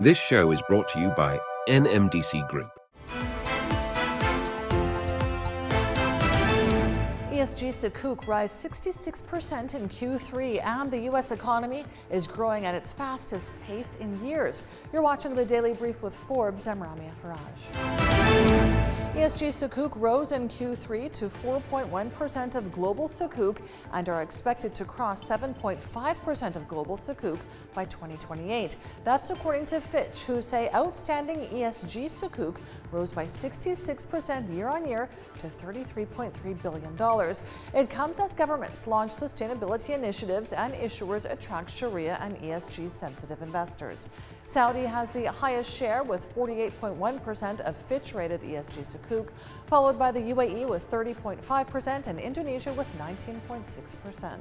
This show is brought to you by NMDC Group. ESG sukuk rise 66% in Q3, and the U.S. economy is growing at its fastest pace in years. You're watching the Daily Brief with Forbes. I'm Ramia Faraj. ESG sukuk rose in Q3 to 4.1% of global sukuk and are expected to cross 7.5% of global sukuk by 2028. That's according to Fitch, who say outstanding ESG sukuk rose by 66% year-on-year to $33.3 billion. It comes as governments launch sustainability initiatives and issuers attract Sharia and ESG-sensitive investors. Saudi has the highest share with 48.1% of Fitch-rated ESG sukuk, followed by the UAE with 30.5% and Indonesia with 19.6%.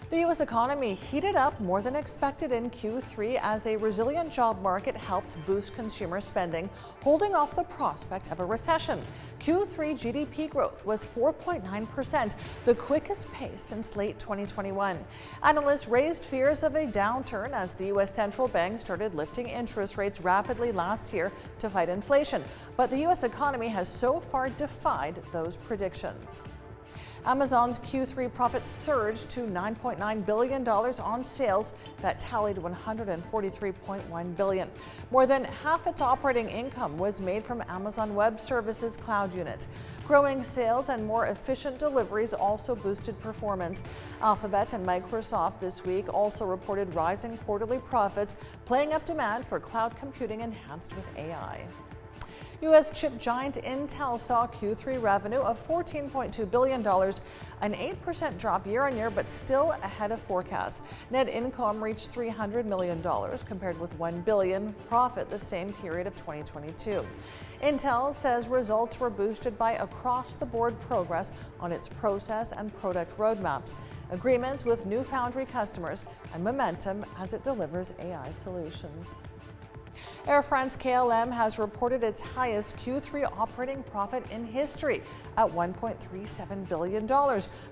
The U.S. economy heated up more than expected in Q3 as a resilient job market helped boost consumer spending, holding off the prospect of a recession. Q3 GDP growth was 4.9%, the quickest pace since late 2021. Analysts raised fears of a downturn as the U.S. central bank started lifting interest rates rapidly last year to fight inflation, but the U.S. economy has so far defied those predictions. Amazon's Q3 profits surged to $9.9 billion on sales that tallied $143.1 billion. More than half its operating income was made from Amazon Web Services cloud unit. Growing sales and more efficient deliveries also boosted performance. Alphabet and Microsoft this week also reported rising quarterly profits, playing up demand for cloud computing enhanced with AI. U.S. chip giant Intel saw Q3 revenue of $14.2 billion, an 8% drop year-on-year, but still ahead of forecasts. Net income reached $300 million, compared with $1 billion profit the same period of 2022. Intel says results were boosted by across-the-board progress on its process and product roadmaps, agreements with new foundry customers, and momentum as it delivers AI solutions. Air France-KLM has reported its highest Q3 operating profit in history at $1.37 billion,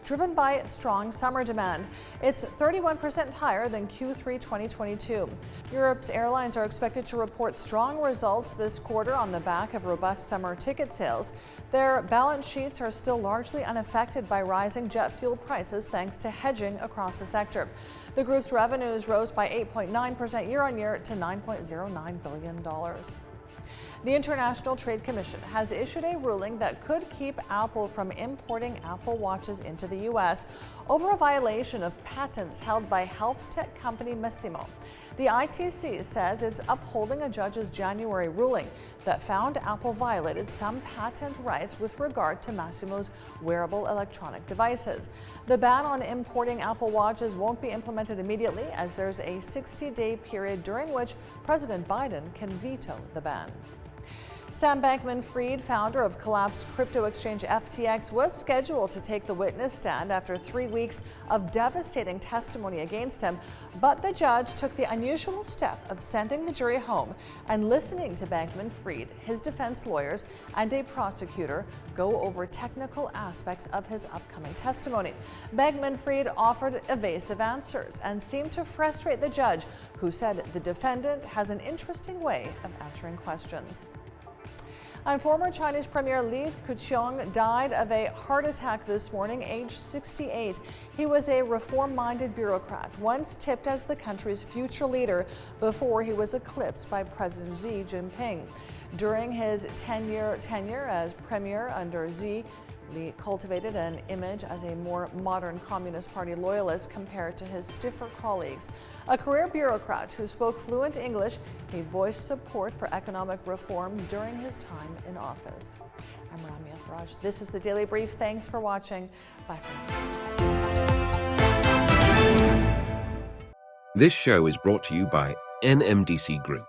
driven by strong summer demand. It's 31% higher than Q3 2022. Europe's airlines are expected to report strong results this quarter on the back of robust summer ticket sales. Their balance sheets are still largely unaffected by rising jet fuel prices thanks to hedging across the sector. The group's revenues rose by 8.9% year-on-year to $9.09 billion. The International Trade Commission has issued a ruling that could keep Apple from importing Apple Watches into the U.S. over a violation of patents held by health tech company Masimo. The ITC says it's upholding a judge's January ruling that found Apple violated some patent rights with regard to Masimo's wearable electronic devices. The ban on importing Apple Watches won't be implemented immediately, as there's a 60-day period during which President Biden can veto the ban. Sam Bankman-Fried, founder of collapsed crypto exchange FTX, was scheduled to take the witness stand after 3 weeks of devastating testimony against him, but the judge took the unusual step of sending the jury home and listening to Bankman-Fried, his defense lawyers, and a prosecutor go over technical aspects of his upcoming testimony. Bankman-Fried offered evasive answers and seemed to frustrate the judge, who said the defendant has an interesting way of answering questions. And former Chinese Premier Li Keqiang died of a heart attack this morning, aged 68. He was a reform-minded bureaucrat, once tipped as the country's future leader before he was eclipsed by President Xi Jinping. During his 10-year tenure as premier under Xi, Li cultivated an image as a more modern Communist Party loyalist compared to his stiffer colleagues. A career bureaucrat who spoke fluent English, he voiced support for economic reforms during his time in office. I'm Ramia Faraj. This is the Daily Brief. Thanks for watching. Bye for now. This show is brought to you by NMDC Group.